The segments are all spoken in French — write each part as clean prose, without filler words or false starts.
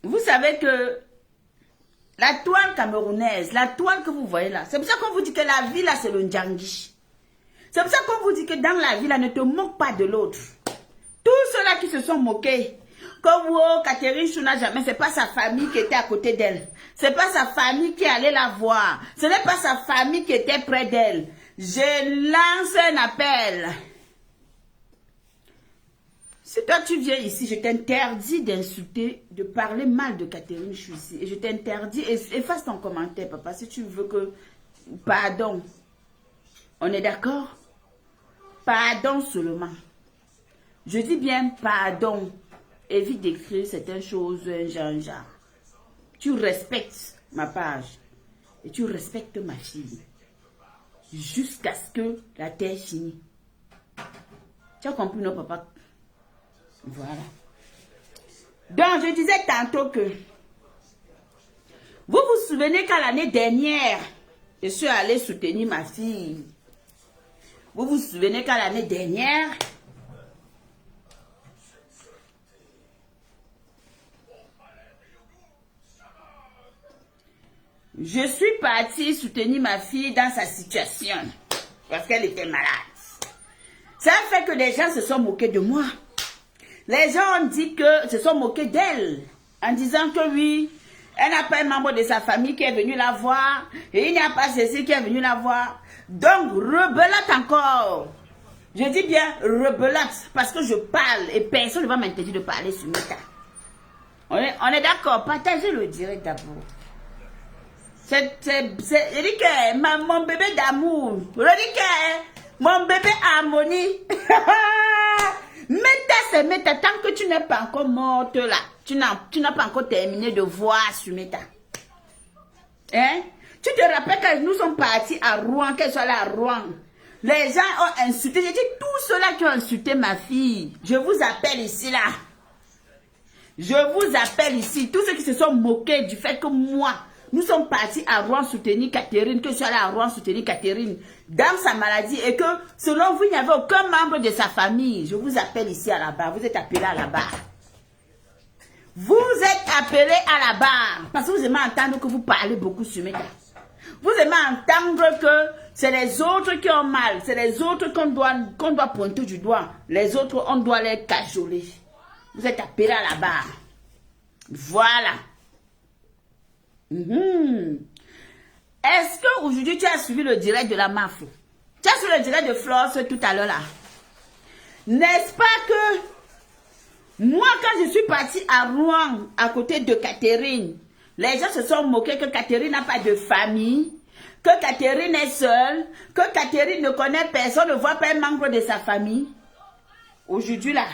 Vous savez que la toile camerounaise, la toile que vous voyez là, c'est pour ça qu'on vous dit que la vie là, c'est le Ndjangi. C'est pour ça qu'on vous dit que dans la vie là, ne te moque pas de l'autre. Tous ceux-là qui se sont moqués, comme oh, Catherine Chouna jamais, c'est pas sa famille qui était à côté d'elle. C'est pas sa famille qui allait la voir. Ce n'est pas sa famille qui était près d'elle. Je lance un appel. Si toi tu viens ici, je t'interdis d'insulter, de parler mal de Catherine Choussi. Et je t'interdis, efface ton commentaire, papa, si tu veux que... Pardon. On est d'accord? Pardon seulement. Je dis bien pardon. Évite d'écrire certaines choses, genre. Tu respectes ma page. Et tu respectes ma fille. Jusqu'à ce que la terre finisse. Tu as compris, non, papa? Voilà. Donc, je disais tantôt que vous vous souvenez qu'à l'année dernière, je suis allée soutenir ma fille. Vous vous souvenez qu'à l'année dernière, je suis partie soutenir ma fille dans sa situation parce qu'elle était malade. Ça fait que les gens se sont moqués de moi. Les gens ont dit que se sont moqués d'elle en disant que oui, elle n'a pas un membre de sa famille qui est venu la voir et il n'y a pas ceci qui est venu la voir. Donc, rebelote encore. Je dis bien rebelote parce que je parle et personne ne va m'interdire de parler sur Meta. On est d'accord, partagez le direct d'abord. Je dis que mon bébé d'amour, je dis que mon bébé harmonie. Meta, c'est Meta. Tant que tu n'es pas encore morte là, tu n'as pas encore terminé de voir sur Meta. Hein? Tu te rappelles que nous sommes partis à Rouen, qu'elle soit là à Rouen. Les gens ont insulté. J'ai dit tous ceux-là qui ont insulté ma fille. Je vous appelle ici là. Je vous appelle ici. Tous ceux qui se sont moqués du fait que moi, nous sommes partis à Rouen soutenir Catherine, que je suis allée à Rouen soutenir Catherine dans sa maladie et que selon vous, il n'y avait aucun membre de sa famille. Je vous appelle ici à la barre. Vous êtes appelés à la barre. Vous êtes appelés à la barre parce que vous aimez entendre que vous parlez beaucoup sur mes gars. Vous aimez entendre que c'est les autres qui ont mal. C'est les autres qu'on doit pointer du doigt. Les autres, on doit les cajoler. Vous êtes appelés à la barre. Voilà. Est-ce qu'aujourd'hui tu as suivi le direct de la MAF? Tu as suivi le direct de Flore tout à l'heure là? N'est-ce pas que moi quand je suis partie à Rouen à côté de Catherine, les gens se sont moqués que Catherine n'a pas de famille, que Catherine est seule, que Catherine ne connaît personne, ne voit pas un membre de sa famille. Aujourd'hui là,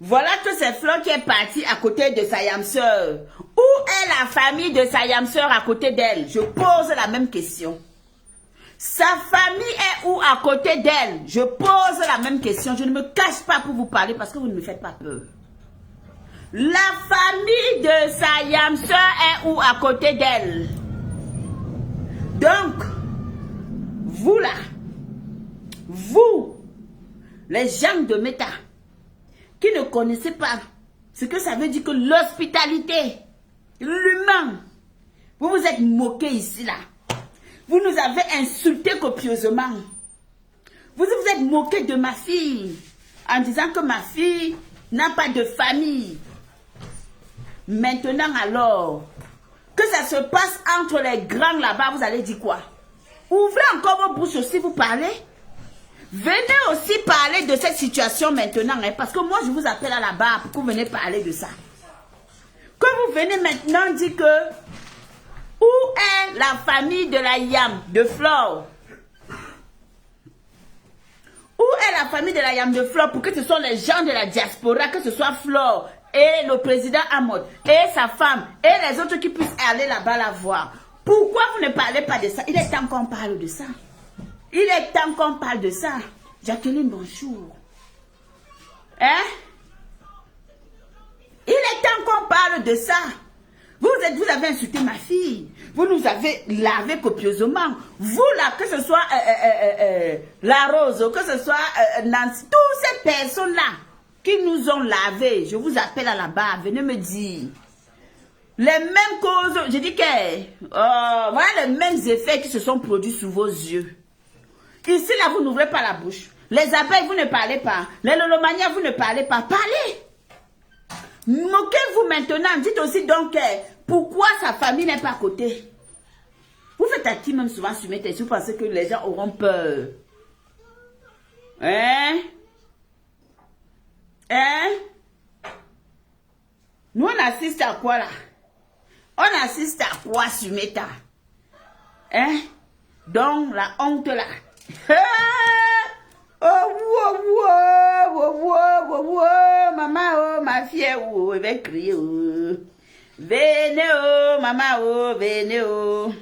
voilà que c'est Flore qui est partie à côté de sa yam-sœur. Où est la famille de sa yam-sœur à côté d'elle? Je pose la même question. Sa famille est où à côté d'elle? Je pose la même question. Je ne me cache pas pour vous parler parce que vous ne me faites pas peur. La famille de sa yam-sœur est où à côté d'elle? Donc, vous là, vous, les gens de Meta, qui ne connaissez pas ce que ça veut dire que l'hospitalité, l'humain, vous vous êtes moqués ici là. Vous nous avez insultés copieusement. Vous vous êtes moqués de ma fille en disant que ma fille n'a pas de famille. Maintenant alors, que ça se passe entre les grands là-bas, vous allez dire quoi? Ouvrez encore vos bouches aussi, vous parlez. Venez aussi parler de cette situation maintenant, hein, parce que moi je vous appelle à la barre pour que vous venez parler de ça. Que vous venez maintenant dire que où est la famille de la Yam de Flore? Où est la famille de la Yam de Flore pour que ce soit les gens de la diaspora, que ce soit Flore et le président Amod et sa femme et les autres qui puissent aller là-bas la voir? Pourquoi vous ne parlez pas de ça? Il est temps qu'on parle de ça. Il est temps qu'on parle de ça. Jacqueline, bonjour. Hein? Il est temps qu'on parle de ça. Vous avez insulté ma fille. Vous nous avez lavé copieusement. Vous là, que ce soit La Rose, que ce soit Nancy, toutes ces personnes-là, qui nous ont lavés, je vous appelle à la barre, venez me dire. Les mêmes causes, je dis que, voilà les mêmes effets qui se sont produits sous vos yeux. Ici, là, vous n'ouvrez pas la bouche. Les abeilles, vous ne parlez pas. Les lolomanias, vous ne parlez pas. Parlez. Moquez-vous maintenant. Dites aussi donc, pourquoi sa famille n'est pas à côté. Vous faites à qui même souvent sur mes têtes, vous pensez que les gens auront peur. Hein? Hein? Nous, on assiste à quoi là? On assiste à quoi sur Meta? Hein? Donc, la honte là. Oh, maman, oh, ma fille, oh, elle va crier, oh. Venez, oh, maman, oh, venez, oh.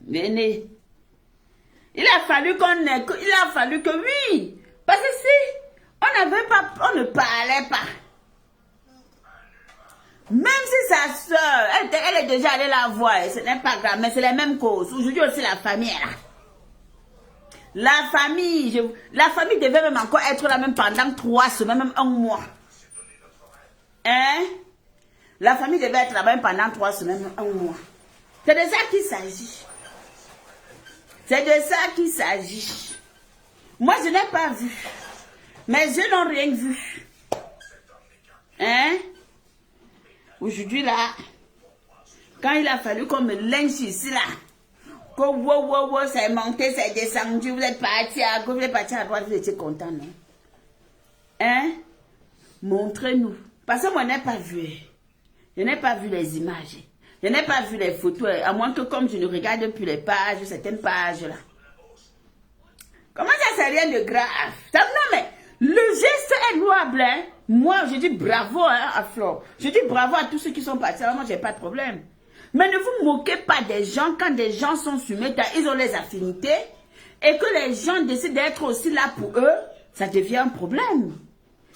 Venez. Il a fallu que oui. Parce que si, on ne parlait pas. Même si sa soeur, elle est déjà allée la voir, ce n'est pas grave, mais c'est les mêmes causes. Aujourd'hui aussi, la famille est là. La famille devait même encore être là même pendant 3 semaines, même 1 mois. Hein? La famille devait être là même pendant 3 semaines, même 1 mois. C'est de ça qu'il s'agit. C'est de ça qu'il s'agit. Moi, je n'ai pas vu. Mes yeux n'ont rien vu. Hein? Aujourd'hui, là, quand il a fallu qu'on me lynche ici, là, que wow, c'est monté, c'est descendu, vous êtes parti à gauche, vous êtes parti à droite, vous étiez content, non? Hein? Montrez-nous. Parce que moi, je n'ai pas vu. Je n'ai pas vu les images. Je n'ai pas vu les photos, à moins que comme je ne regarde plus les pages, certaines pages, là. Comment ça, c'est rien de grave? Non, mais le geste est louable, hein? Moi, je dis bravo hein, à Flore. Je dis bravo à tous ceux qui sont partis. Alors, moi, j'ai pas de problème. Mais ne vous moquez pas des gens quand des gens sont sur Meta, ils ont les affinités. Et que les gens décident d'être aussi là pour eux, ça devient un problème.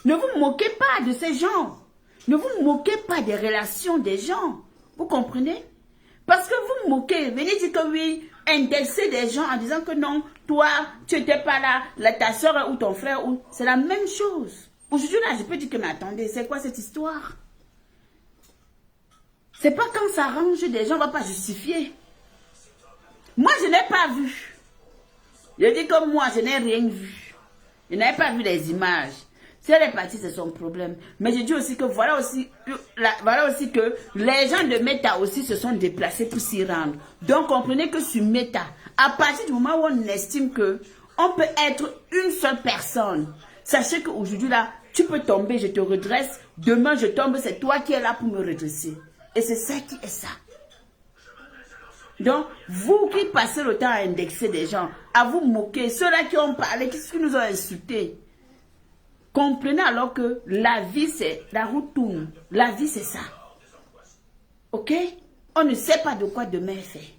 Ne vous moquez pas de ces gens. Ne vous moquez pas des relations des gens. Vous comprenez? Parce que vous moquez, venez dire que oui, indexer des gens en disant que non, toi, tu n'étais pas là, ta soeur ou ton frère, c'est la même chose. Aujourd'hui, là, je peux dire que, mais attendez, c'est quoi cette histoire? C'est pas quand ça arrange des gens, on ne va pas justifier. Moi, je n'ai pas vu. Je dis que moi, je n'ai rien vu. Je n'ai pas vu les images. Si elle est partie, c'est son problème. Mais je dis aussi que voilà aussi que les gens de Meta aussi se sont déplacés pour s'y rendre. Donc, comprenez que sur Meta, à partir du moment où on estime que on peut être une seule personne, sachez qu'aujourd'hui, là, tu peux tomber, je te redresse. Demain, je tombe, c'est toi qui es là pour me redresser. Et c'est ça qui est ça. Donc, vous qui passez le temps à indexer des gens, à vous moquer, ceux-là qui ont parlé, qui nous ont insultés, comprenez alors que la vie, c'est la route tourne. La vie, c'est ça. Ok? On ne sait pas de quoi demain est fait.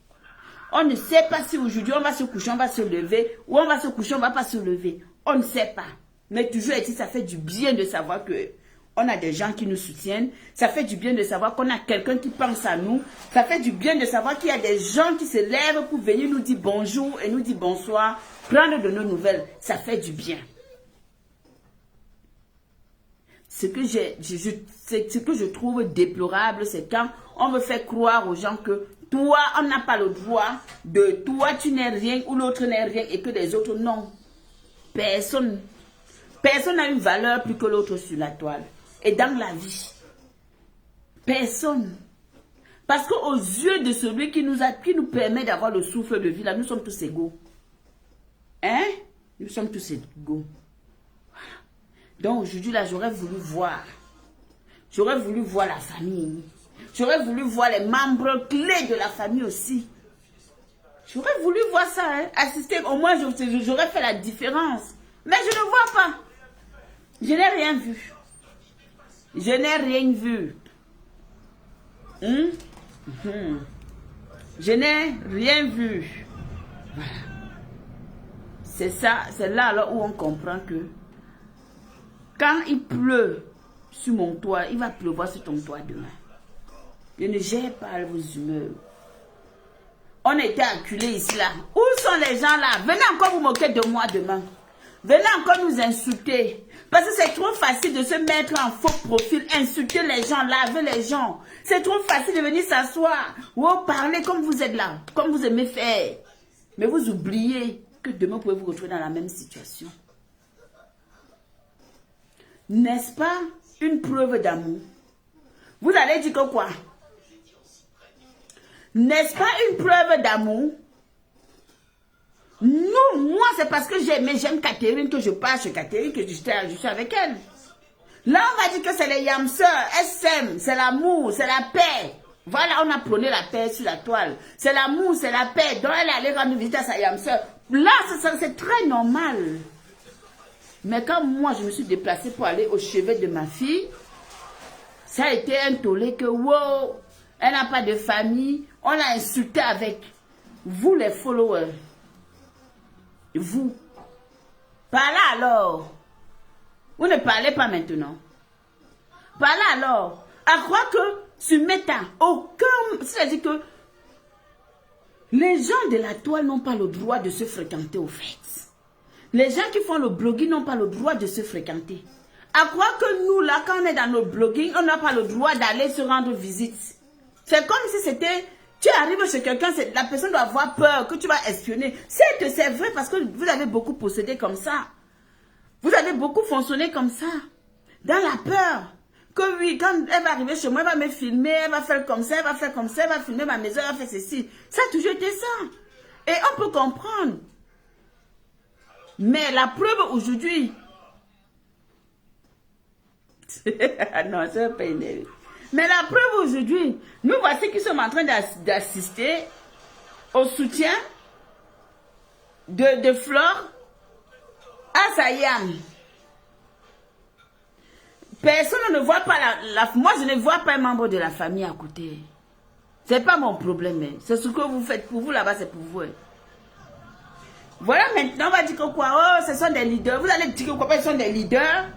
On ne sait pas si aujourd'hui on va se coucher, on va se lever, ou on va se coucher, on ne va pas se lever. On ne sait pas. Mais toujours est-il, ça fait du bien de savoir que on a des gens qui nous soutiennent. Ça fait du bien de savoir qu'on a quelqu'un qui pense à nous. Ça fait du bien de savoir qu'il y a des gens qui se lèvent pour venir nous dire bonjour et nous dire bonsoir, prendre de nos nouvelles. Ça fait du bien. Ce que je trouve déplorable, c'est quand on me fait croire aux gens que toi, on n'a pas le droit de toi, tu n'es rien ou l'autre n'est rien et que les autres non. Personne n'a une valeur plus que l'autre sur la toile. Et dans la vie, personne. Parce qu'aux yeux de celui qui nous permet d'avoir le souffle de vie, là, nous sommes tous égaux. Hein? Nous sommes tous égaux. Voilà. Donc aujourd'hui, là, j'aurais voulu voir. J'aurais voulu voir la famille. J'aurais voulu voir les membres clés de la famille aussi. J'aurais voulu voir ça, hein? Assister, au moins j'aurais fait la différence. Mais je ne vois pas. Je n'ai rien vu. Je n'ai rien vu. Je n'ai rien vu. Voilà. C'est ça, c'est là alors où on comprend que quand il pleut sur mon toit, il va pleuvoir sur ton toit demain. Je ne gère pas vos humeurs. On était acculés ici là. Où sont les gens là? Venez encore vous moquer de moi demain. Venez encore nous insulter. Parce que c'est trop facile de se mettre en faux profil, insulter les gens, laver les gens. C'est trop facile de venir s'asseoir ou parler comme vous êtes là, comme vous aimez faire. Mais vous oubliez que demain, vous pouvez vous retrouver dans la même situation. N'est-ce pas une preuve d'amour? Vous allez dire que quoi? N'est-ce pas une preuve d'amour? Non, moi, c'est parce que j'aime Catherine que je passe chez Catherine, que je suis avec elle. Là, on va dire que c'est les yamseurs, SM, c'est l'amour, c'est la paix. Voilà, on a prôné la paix sur la toile. C'est l'amour, c'est la paix. Donc, elle est allée rendre visite à sa yamseur. Là, c'est très normal. Mais quand moi, je me suis déplacée pour aller au chevet de ma fille, ça a été un tollé que, wow, elle n'a pas de famille. On l'a insulté avec vous, les followers. Vous. Parlez alors. Vous ne parlez pas maintenant. Parlez alors. À croire que sur Meta, aucun... C'est-à-dire que les gens de la toile n'ont pas le droit de se fréquenter au fait. Les gens qui font le blogging n'ont pas le droit de se fréquenter. À croire que nous, là, quand on est dans nos blogging, on n'a pas le droit d'aller se rendre visite. C'est comme si c'était... Tu arrives chez quelqu'un, la personne doit avoir peur que tu vas espionner. C'est vrai parce que vous avez beaucoup possédé comme ça. Vous avez beaucoup fonctionné comme ça. Dans la peur. Que oui, quand elle va arriver chez moi, elle va me filmer, elle va faire comme ça, elle va faire comme ça, elle va filmer ma maison, elle va faire ceci. Ça a toujours été ça. Et on peut comprendre. Mais la preuve aujourd'hui... non, ça va pas énerver. Mais la preuve aujourd'hui, nous voici qui sommes en train d'assister au soutien de Flore à Sayam. Personne ne voit pas moi je ne vois pas un membre de la famille à côté. C'est pas mon problème. C'est ce que vous faites pour vous là-bas, c'est pour vous. Voilà, maintenant on va dire que quoi? Oh, ce sont des leaders. Vous allez dire que quoi? Ce sont des leaders.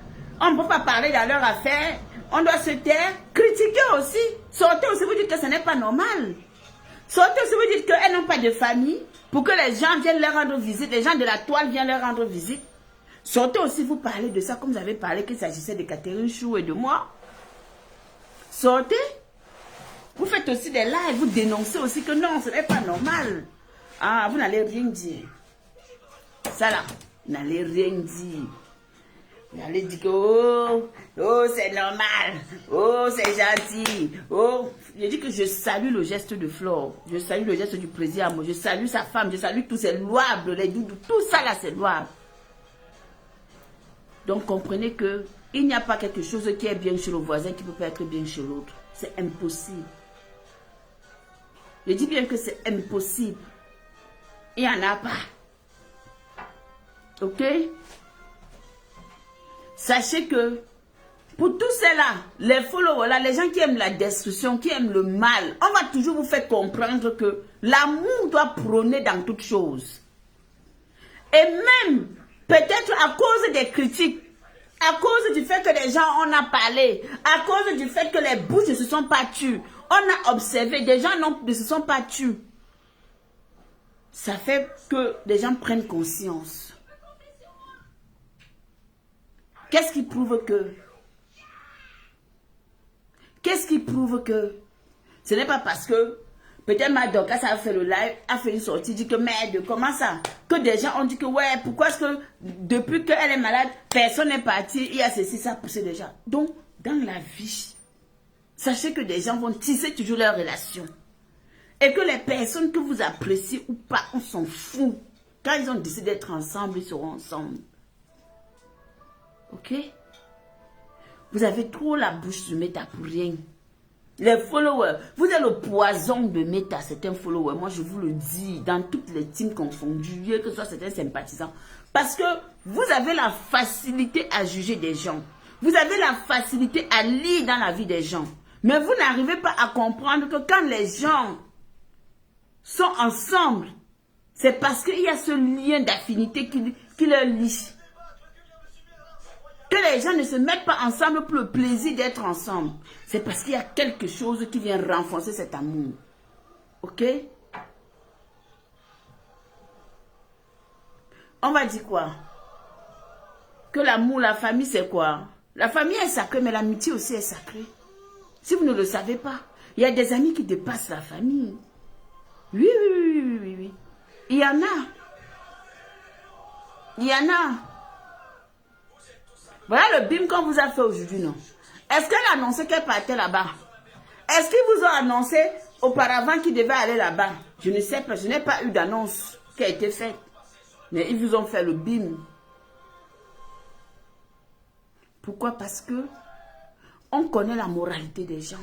On ne peut pas parler dans leur affaire. On doit se taire. Critiquer aussi. Sortez aussi, vous dites que ce n'est pas normal. Sortez aussi, vous dites qu'elles n'ont pas de famille. Pour que les gens viennent leur rendre visite. Les gens de la toile viennent leur rendre visite. Sortez aussi, vous parlez de ça comme vous avez parlé qu'il s'agissait de Catherine Chou et de moi. Sortez. Vous faites aussi des lives. Vous dénoncez aussi que non, ce n'est pas normal. Ah, vous n'allez rien dire. Ça là, vous n'allez rien dire. Vous allez dire que oh c'est normal, oh c'est gentil, oh. Je dis que je salue le geste de Flore, je salue le geste du président, je salue sa femme, je salue tous ces louables, les doudous, tout ça là c'est louable. Donc comprenez que il n'y a pas quelque chose qui est bien chez le voisin qui ne peut pas être bien chez l'autre. C'est impossible. Je dis bien que c'est impossible. Il n'y en a pas. Ok? Sachez que pour tous ceux-là, les followers, là, les gens qui aiment la destruction, qui aiment le mal, on va toujours vous faire comprendre que l'amour doit prôner dans toutes choses. Et même, peut-être à cause des critiques, à cause du fait que les gens en ont parlé, à cause du fait que les bouches ne se sont pas tues, on a observé, des gens ne se sont pas tus. Ça fait que les gens prennent conscience. Qu'est-ce qui prouve que? Qu'est-ce qui prouve que? Ce n'est pas parce que peut-être Madoka, ça a fait le live, a fait une sortie, dit que merde, comment ça? Que des gens ont dit que ouais, pourquoi est-ce que depuis qu'elle est malade, personne n'est parti, il y a ceci, ça a poussé déjà. Donc, dans la vie, sachez que des gens vont tisser toujours leurs relations. Et que les personnes que vous appréciez ou pas, on s'en fout. Quand ils ont décidé d'être ensemble, ils seront ensemble. Ok? Vous avez trop la bouche sur Meta pour rien. Les followers, vous êtes le poison de Meta, c'est un follower. Moi, je vous le dis, dans toutes les teams confondues, que ce soit certains sympathisants. Parce que vous avez la facilité à juger des gens. Vous avez la facilité à lire dans la vie des gens. Mais vous n'arrivez pas à comprendre que quand les gens sont ensemble, c'est parce qu'il y a ce lien d'affinité qui leur lie. Que les gens ne se mettent pas ensemble pour le plaisir d'être ensemble. C'est parce qu'il y a quelque chose qui vient renforcer cet amour. Ok? On va dire quoi? que l'amour, la famille, c'est quoi? La famille est sacrée, mais l'amitié aussi est sacrée. Si vous ne le savez pas, il y a des amis qui dépassent la famille. Oui, oui, oui, oui, oui, oui. Il y en a. Il y en a. Voilà le bim qu'on vous a fait aujourd'hui, non? Est-ce qu'elle a annoncé qu'elle partait là-bas? Est-ce qu'ils vous ont annoncé auparavant qu'ils devaient aller là-bas? Je ne sais pas, je n'ai pas eu d'annonce qui a été faite. Mais ils vous ont fait le bim. Pourquoi? Parce que on connaît la moralité des gens.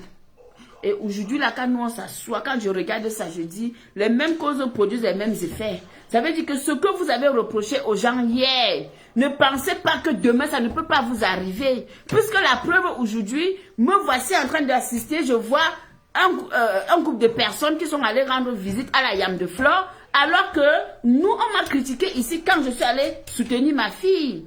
Et aujourd'hui, là, quand nous on s'assoit, quand je regarde ça, je dis, les mêmes causes produisent les mêmes effets. Ça veut dire que ce que vous avez reproché aux gens hier, ne pensez pas que demain, ça ne peut pas vous arriver. Puisque la preuve aujourd'hui, me voici en train d'assister, je vois un groupe de personnes qui sont allées rendre visite à la Yam de Flore, alors que nous, on m'a critiqué ici quand je suis allée soutenir ma fille.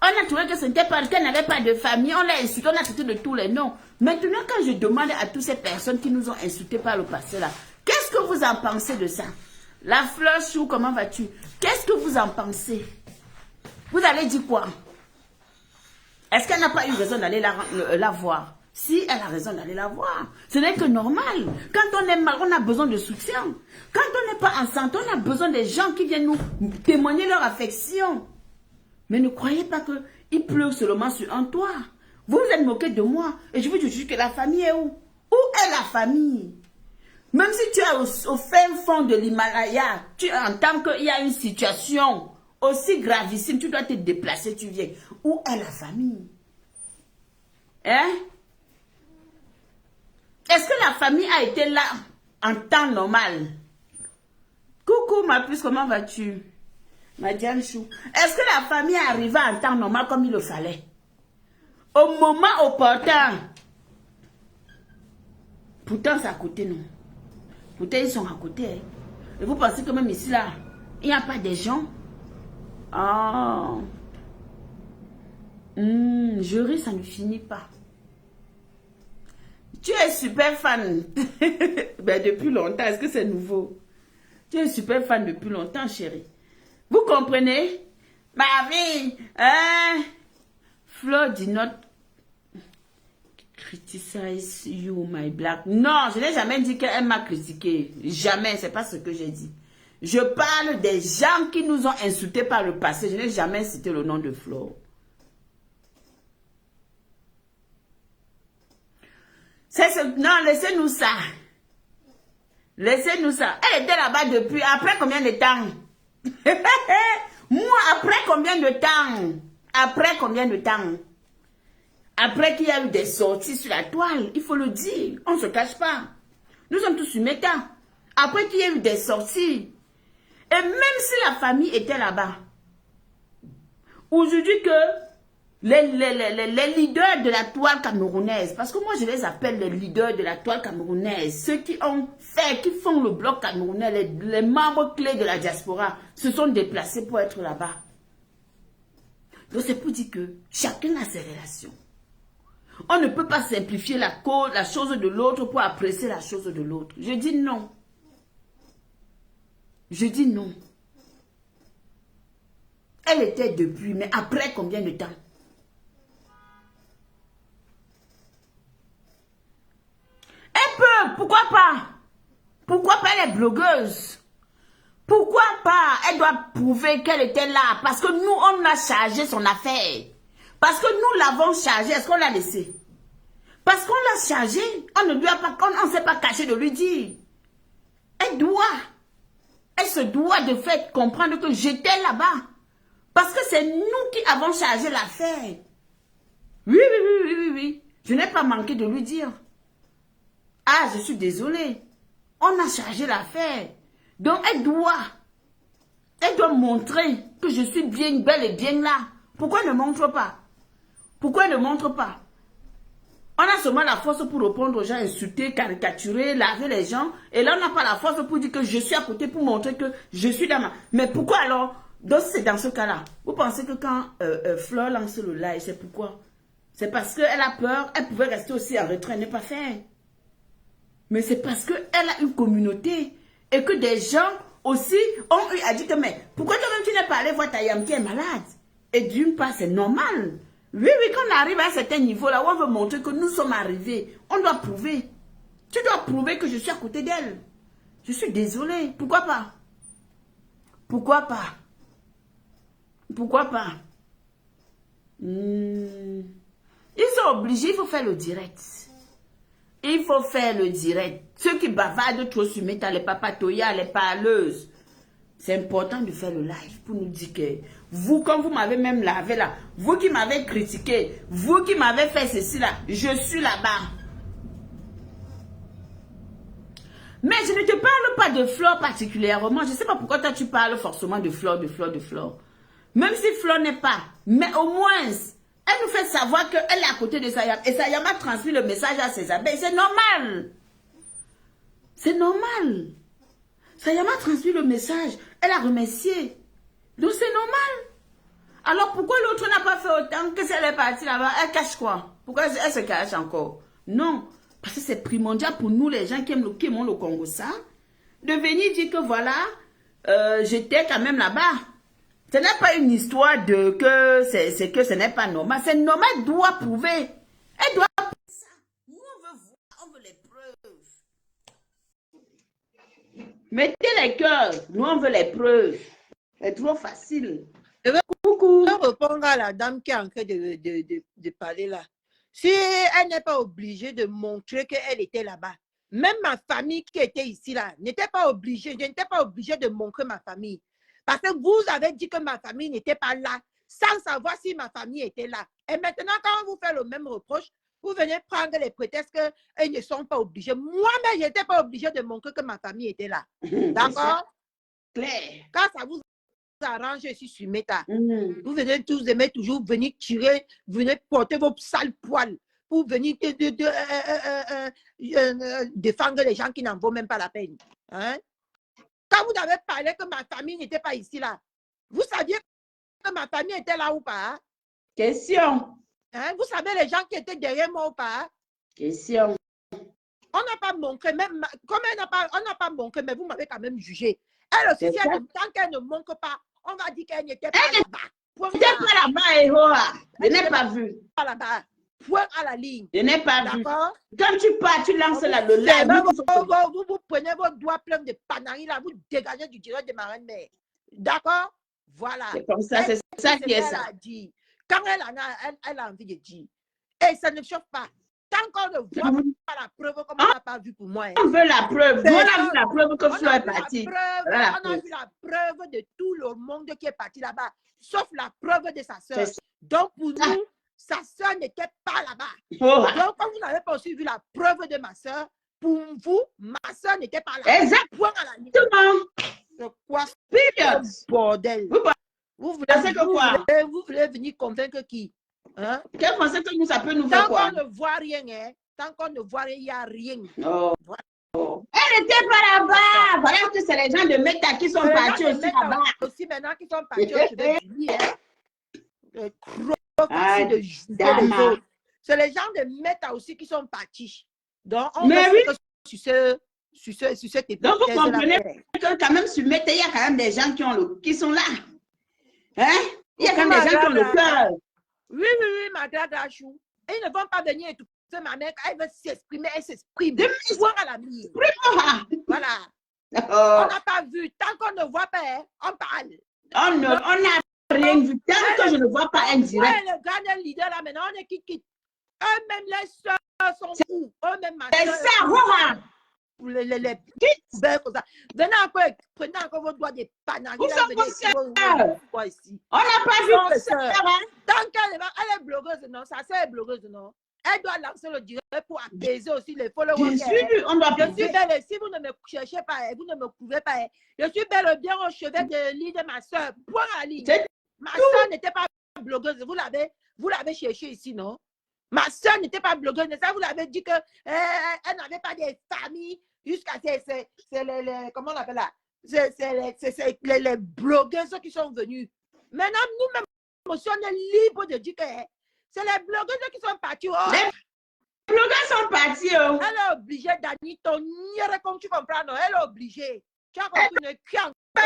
On a trouvé que ce n'était pas, qu'elle n'avait pas de famille, on l'a insulté, on a traité de tous les noms. Maintenant, quand je demande à toutes ces personnes qui nous ont insultés par le passé là, qu'est-ce que vous en pensez de ça? La fleur chou, comment vas-tu? Qu'est-ce que vous en pensez? Vous allez dire quoi? Est-ce qu'elle n'a pas eu raison d'aller la voir? Si elle a raison d'aller la voir, ce n'est que normal. Quand on est mal, on a besoin de soutien. Quand on n'est pas en santé, on a besoin des gens qui viennent nous témoigner leur affection. Mais ne croyez pas qu'il pleut seulement sur un toit. Vous vous êtes moqué de moi. Et je vous dis que la famille est où? Où est la famille? Même si tu es au fin fond de l'Himalaya, tu entends qu'il y a une situation aussi gravissime, tu dois te déplacer, tu viens. Où est la famille? Hein? Est-ce que la famille a été là en temps normal? Coucou ma puce, comment vas-tu? Madiane Chou. Est-ce que la famille est arrivée en temps normal comme il le fallait? Au moment opportun. Pourtant, c'est à côté, non? Pourtant, ils sont à côté. Hein? Et vous pensez que même ici, là, il n'y a pas des gens? Oh. Je ris, ça ne finit pas. Tu es super fan. Ben, depuis longtemps, est-ce que c'est nouveau? Tu es super fan depuis longtemps, chérie. Vous comprenez? Ma vie, hein? Flo did not criticize you, my black. Non, je n'ai jamais dit qu'elle m'a critiqué. Jamais, c'est pas ce que j'ai dit. Je parle des gens qui nous ont insultés par le passé. Je n'ai jamais cité le nom de Flo. Non, laissez-nous ça. Laissez-nous ça. Elle était là-bas depuis, après combien de temps? Moi, après combien de temps? Après combien de temps? Après qu'il y a eu des sorties sur la toile, il faut le dire, on ne se cache pas. Nous sommes tous humains. Après qu'il y a eu des sorties, et même si la famille était là-bas, aujourd'hui que les leaders de la toile camerounaise, parce que moi je les appelle les leaders de la toile camerounaise, ceux qui ont fait, qui font le bloc camerounais, les membres clés de la diaspora, se sont déplacés pour être là-bas. Donc c'est pour dire que chacun a ses relations. On ne peut pas simplifier la chose de l'autre pour apprécier la chose de l'autre. Je dis non. Je dis non. Elle était depuis, mais après combien de temps? Elle peut, pourquoi pas? Pourquoi pas elle est blogueuse? Pourquoi pas? Elle doit prouver qu'elle était là. Parce que nous, on a chargé son affaire. Parce que nous l'avons chargé. Est-ce qu'on l'a laissé? Parce qu'on l'a chargé. On ne doit pas, on ne s'est pas caché de lui dire. Elle se doit de faire comprendre que j'étais là-bas. Parce que c'est nous qui avons chargé l'affaire. Oui. Je n'ai pas manqué de lui dire. Ah, je suis désolée. On a chargé l'affaire. Donc, elle doit montrer que je suis bien belle et bien là. Pourquoi elle ne montre pas? Pourquoi elle ne montre pas? On a seulement la force pour répondre aux gens, insulter, caricaturer, laver les gens. Et là, on n'a pas la force pour dire que je suis à côté, pour montrer que je suis dans ma... Mais pourquoi alors? Donc, c'est dans ce cas-là. Vous pensez que quand Fleur lance le live, c'est pourquoi? C'est parce qu'elle a peur, elle pouvait rester aussi en retrait, ne pas faire. Mais c'est parce qu'elle a une communauté et que des gens aussi ont eu à dire que mais pourquoi toi-même tu n'es pas allé voir ta Yam qui est malade? Et d'une part, c'est normal. Oui, oui, quand on arrive à un certain niveau, là où on veut montrer que nous sommes arrivés, on doit prouver. Tu dois prouver que je suis à côté d'elle. Je suis désolée. Pourquoi pas? Pourquoi pas? Pourquoi pas? Ils sont obligés, il faut faire le direct. Il faut faire le direct. Ceux qui bavardent trop sur Meta, les papatoyas, les parleuses, c'est important de faire le live pour nous dire que vous, quand vous m'avez même lavé là, vous qui m'avez critiqué, vous qui m'avez fait ceci là, je suis là-bas. Mais je ne te parle pas de Flore particulièrement. Je ne sais pas pourquoi toi tu parles forcément de Flore. Même si Flore n'est pas, mais au moins, elle nous fait savoir qu'elle est à côté de Sayama. Et Sayama transmet le message à ses abeilles. C'est normal. C'est normal. Sayama transmet le message. Elle a remercié. Donc c'est normal. Alors pourquoi l'autre n'a pas fait autant que si elle est partie là-bas? Elle cache quoi? Pourquoi elle se cache encore? Non. Parce que c'est primordial pour nous, les gens qui aiment le Congo, ça, de venir dire que voilà, j'étais quand même là-bas. Ce n'est pas une histoire de que c'est que ce n'est pas normal. C'est normal, elle doit prouver. Elle doit prouver ça. Nous, on veut voir, on veut les preuves. Mettez les cœurs. Nous, on veut les preuves. C'est trop facile. Coucou. Je vais répondre à la dame qui est en train de parler là. Si elle n'est pas obligée de montrer qu'elle était là-bas, même ma famille qui était ici là, n'était pas obligée, je n'étais pas obligée de montrer ma famille. Parce que vous avez dit que ma famille n'était pas là, sans savoir si ma famille était là. Et maintenant, quand on vous fait le même reproche, vous venez prendre les prétextes qu'elles ne sont pas obligées. Moi-même, je n'étais pas obligée de montrer que ma famille était là. D'accord? Claire. Quand ça vous arrange ici sur Meta, vous venez tous aimer toujours venir tirer, venir porter vos sales poils pour venir défendre les gens qui n'en vaut même pas la peine. Hein? Quand vous avez parlé que ma famille n'était pas ici là, vous saviez que ma famille était là ou pas? Question. Hein? Vous savez les gens qui étaient derrière moi ou pas? Question. On n'a pas montré, même comme on n'a pas montré, mais vous m'avez quand même jugé. Elle aussi, tant qu'elle ne montre pas, on va dire qu'elle n'était pas là-bas. Elle n'était pas là-bas, Ehoa. Je n'ai pas vu. Pas là-bas. Point à la ligne. Je n'ai pas vu. D'accord? Quand tu pars, tu lances là le live. Vous prenez vos doigts pleins de panaris là, vous dégagez du direct de ma reine-mère. D'accord? Voilà. C'est comme ça, c'est ça qui est ça. Dit. Quand elle a envie de dire. Et ça ne chauffe pas. Tant qu'on ne voit pas la preuve, comme on n'a pas vu pour moi. Hein. On veut la preuve. Nous, on a vu la preuve que Flo est parti. On a vu la preuve de tout le monde qui est parti là-bas, sauf la preuve de sa soeur. Donc, pour nous, sa soeur n'était pas là-bas. Oh. Donc, comme vous n'avez pas aussi vu la preuve de ma soeur, pour vous, ma soeur n'était pas là. Exactement. C'est quoi? Period. Bordel. Vous voulez venir convaincre qui? Hein? Quel pensez que nous, ça peut nous faire quoi? Tant qu'on ne voit rien, hein? Tant qu'on ne voit rien, il n'y a rien. Oh. Voilà. Elle n'était pas là-bas. Voilà que c'est les gens de Meta qui sont partis aussi là-bas. Aussi maintenant qui sont partis, je vais dire, hein? De c'est les gens de Meta aussi qui sont partis. Donc, on va sur cette époque. Donc, vous comprenez que quand même sur Meta, il y a quand même des gens qui sont là. Hein? Il y a quand même des gens qui ont le cœur. Oui, ma grande Achou. Et ils ne vont pas venir étouffer ma mère. Elle veut s'exprimer, elle s'exprime. Voir à la mie. Voilà. On n'a pas vu. Tant qu'on ne voit pas, on parle. On n'a rien vu. Tant que je ne vois pas un direct. Le grand leader là, maintenant, on est qui. Eux-mêmes, les soeurs sont où? Eux-mêmes, ma soeur. C'est ça, les venez encore, prenez encore vos doigts de panaris. On n'a pas vu ça. Tant qu'elle est blogueuse, non, sa soeur est blogueuse, non. Elle doit lancer le direct pour apaiser aussi les followers. Je suis belle, si vous ne me cherchez pas, vous ne me trouvez pas, je suis bel et bien au chevet de lit de ma soeur. Point à ligne. Ma soeur n'était pas blogueuse, vous l'avez cherché ici, non? Ma soeur n'était pas blogueuse, ça vous l'avez dit qu'elle n'avait pas de famille jusqu'à comment on appelle là? C'est les blogueuses qui sont venues. Maintenant, nous-mêmes, on est libre de dire que c'est les blogueuses qui sont parties. Oh. Les blogueuses sont parties. Oh. Elle est obligée, Dani, ton nière, comme tu comprends, non? Elle est obligée. Tu as compris,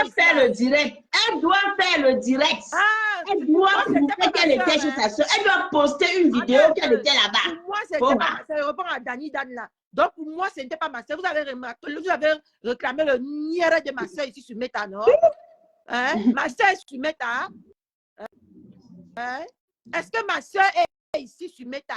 doit faire le direct. Elle doit faire le direct. Ah, elle doit prouver qu'elle était chez sa soeur. Elle doit poster une vidéo qu'elle était là-bas. Pour moi, c'était pas ma soeur. Je réponds à Dani Dan là. Donc, pour moi, ce n'était pas ma soeur. Vous avez réclamé le nière de ma soeur ici sur Meta, non? Hein? Ma soeur est sur Meta. Hein? Est-ce que ma soeur est ici sur Meta?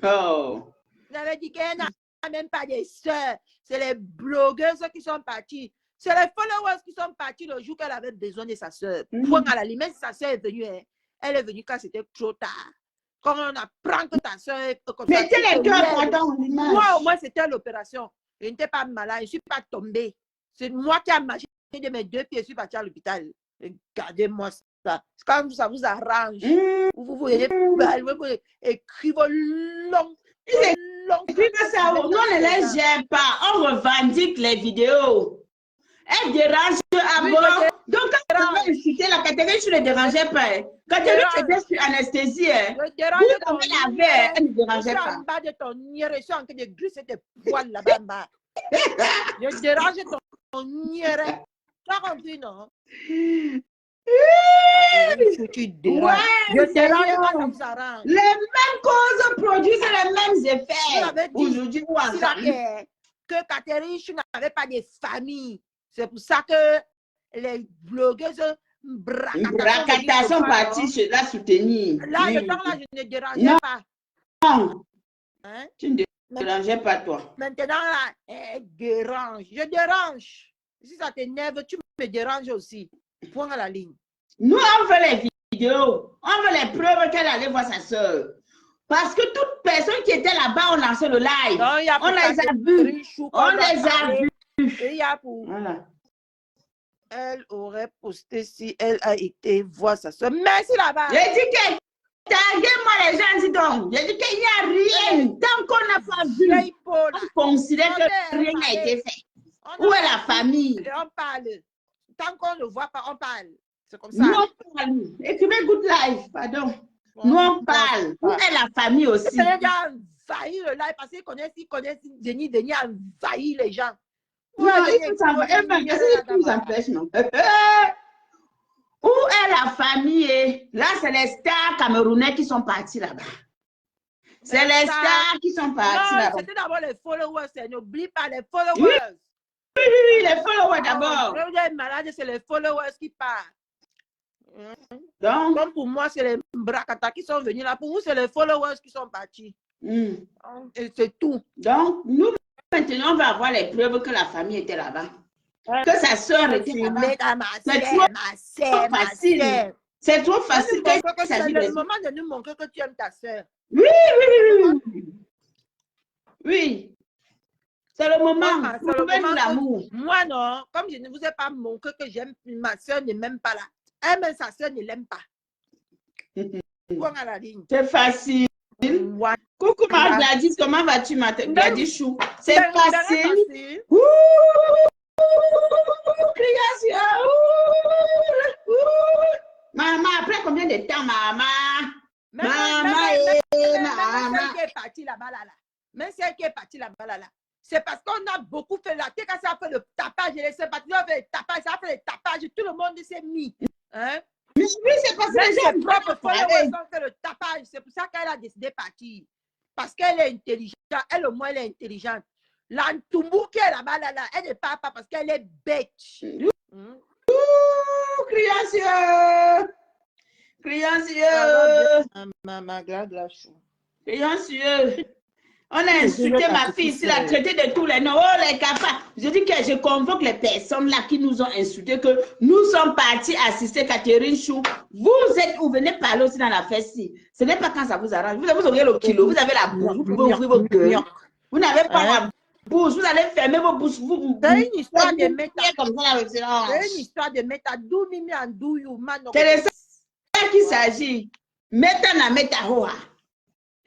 Oh. Vous avez dit qu'elle n'a même pas de soeurs. C'est les blogueuses qui sont parties. C'est les followers qui sont partis le jour qu'elle avait besoin de sa soeur. Point à la limite, sa soeur est venue. Hein. Elle est venue quand c'était trop tard. Quand on apprend que ta soeur est comme ça. Mettez les cœurs dans l'image. Moi, au moins, c'était l'opération. Je n'étais pas malade. Je ne suis pas tombée. C'est moi qui ai marché de mes 2 pieds. Je suis partie à l'hôpital. Regardez-moi ça. Quand ça vous arrange, vous voyez, vous écrivez long. Ça, on ne les gère pas. On revendique les vidéos. Elle dérange à bord. Donc, quand on va insulter la Catherine, je ne dérangeais pas. Catherine, c'était sur anesthésie. Vous avez la veille, elle ne dérangeait pas. Je suis en bas de ton nière, je suis en train de glisser tes poils là-bas en bas. Je dérange ton nière. Tu as compris, non? Tu déranges. Je dérange quand ça vous arrange. Les mêmes causes produisent les mêmes effets. Aujourd'hui, que Catherine n'avait pas de famille. C'est pour ça que les blogueuses Brakata sont parties la soutenir. Là, le temps là, je ne dérangeais pas. Non. Hein? Tu ne dérangeais pas, toi. Maintenant, là, elle dérange. Je dérange. Si ça t'énerve, tu me déranges aussi. Point à la ligne. Nous, on veut les vidéos. On veut les preuves qu'elle allait voir sa soeur. Parce que toute personne qui était là-bas, on lançait le live. Non, on les a vus. On les a vus. Et il y a pour... Voilà. Elle aurait posté si elle a été voir sa soeur. Merci là-bas. J'ai dit que taguez-moi les gens, dis donc. J'ai dit qu'il n'y a rien. Tant qu'on n'a pas vu, on considère que rien n'a été fait. Où est la famille? On parle. Tant qu'on ne voit pas, on parle. C'est comme ça. Nous, on parle. Écrivez Good Life, pardon. Nous, on parle. Où est la famille aussi? Les gens ont envahi le live parce qu'ils connaissent Denis a envahi les gens. Oui, ils empêchent, non? Où est la famille? Là, c'est les stars camerounais qui sont partis là-bas. C'est les stars qui sont partis là-bas. C'était d'abord les followers. N'oublie pas les followers. Oui, les followers d'abord. Quand vous êtes malade, c'est les followers qui partent. Donc, comme pour moi, c'est les Brakata qui sont venus là. Pour vous, c'est les followers qui sont partis. Et c'est tout. Donc, nous, maintenant, on va avoir les preuves que la famille était là-bas. Que sa soeur était là-bas. C'est trop facile. C'est trop facile. C'est le moment de nous montrer que tu aimes ta soeur. Oui. Oui. C'est le moment. L'amour. Moi, non. Comme je ne vous ai pas montré que j'aime ma soeur, ne m'aime pas là. Elle, même sa soeur, ne l'aime pas. Point à la ligne. C'est facile. Coucou ma Gladys, comment vas-tu ma Gladys Chou? C'est facile. Création. Maman, après combien de temps, maman? Maman qui est partie là-bas là. Même celle qui est partie là-bas là. C'est parce qu'on a beaucoup fait la tête, quand ça a fait le tapage, les sympathisants ont fait le tapage, ça a fait le tapage, tout le monde s'est mis. Hein? Oui, c'est parce que ses propres followers ont fait le tapage, c'est pour ça qu'elle a décidé de partir. Parce qu'elle est intelligente, elle au moins elle est intelligente. L'Antumbu qui est là-bas, là, elle ne parle pas parce qu'elle est bête. Créancieux! On a insulté ma fille, ici, l'a traité de tous les noms. Oh, les cafards. Je dis que je convoque les personnes là qui nous ont insultés, que nous sommes partis assister Catherine Chou. Vous êtes où? Venez parler aussi dans la fête-ci. Ce n'est pas quand ça vous arrange. Vous avez le kilo, vous avez la bouche, vous pouvez ouvrir vos gueules. Vous n'avez pas la bouche, vous allez fermer vos bouches. C'est une histoire de méta. C'est une histoire de méta. D'où Mimi en d'où you man. C'est de ça qu'il s'agit. Méta na méta hoa.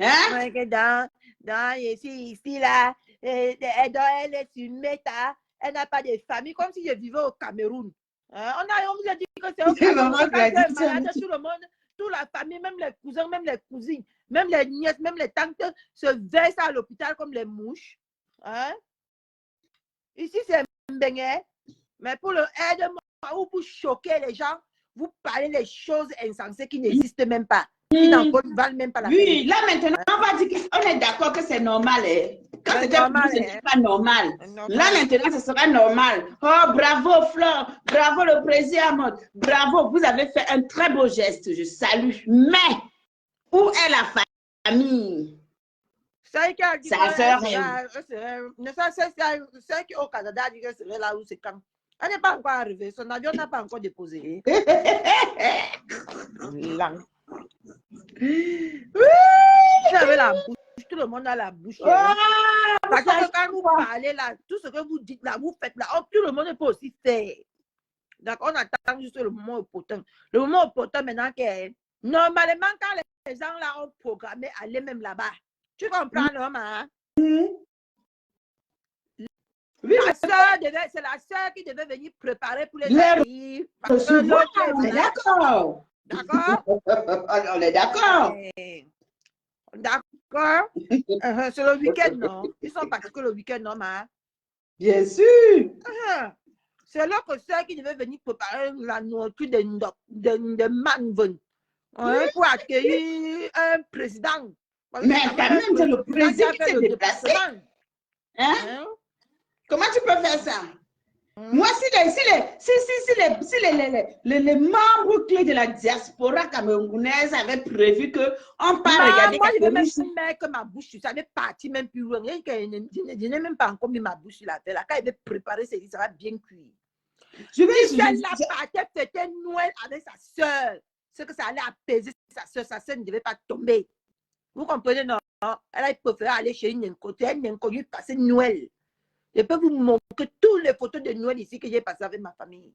Hein? Ici, là, elle est une méta, elle n'a pas de famille, comme si je vivais au Cameroun. On vous a dit que c'est au Cameroun, tout le monde, toute la famille, même les cousins, même les cousines, même les nièces, même les tantes se versent à l'hôpital comme les mouches. Hein? Ici, c'est Mbengé. Mais pour le aide-moi ou pour choquer les gens, vous parlez des choses insensées qui n'existent même pas. Qui n'en valent même pas la peine. Oui, là maintenant, on va dire qu'on est d'accord que c'est normal. Quand c'était normal, ce n'était pas normal. Là maintenant, ce sera normal. Oh, bravo Flore, bravo le président Ahmed, bravo, vous avez fait un très beau geste, je salue. Mais, où est la famille? C'est qui a dit sa soeur c'est qui au Canada a dit que serait là où c'est quand. Elle n'est pas encore arrivée, son avion n'a pas encore déposé. J'avais la bouche, tout le monde a la bouche. Parce que quand vous parlez là, tout ce que vous dites là, vous faites là, tout le monde peut aussi faire. Donc on attend juste le moment opportun. Le moment opportun maintenant que normalement quand les gens là ont programmé aller même là-bas, tu comprends non, oui, c'est la sœur qui devait venir préparer pour les pays. On est d'accord. D'accord? On est d'accord. D'accord. C'est le week-end, non? Ils sont partis que le week-end, non, ma? Bien sûr. C'est l'autre sœur qui devait venir préparer la nourriture de Manven pour accueillir un président. Mais quand même, c'est le président qui s'est déplacé. Hein? Comment tu peux faire ça? Moi, si les membres clés de la diaspora camerounaise avaient prévu qu'on part regarder... Moi, je vais même mettre ma bouche sur ça, je vais partir même plus loin. Je n'ai même pas encore mis ma bouche sur la tête. Quand il va préparer, ça va bien cuire. Si elle la partait fêter Noël avec sa soeur, c'est que ça allait apaiser sa soeur ne devait pas tomber. Vous comprenez, non? Elle a préféré aller chez une inconnue passer Noël. Je peux vous montrer toutes les photos de Noël ici que j'ai passé avec ma famille.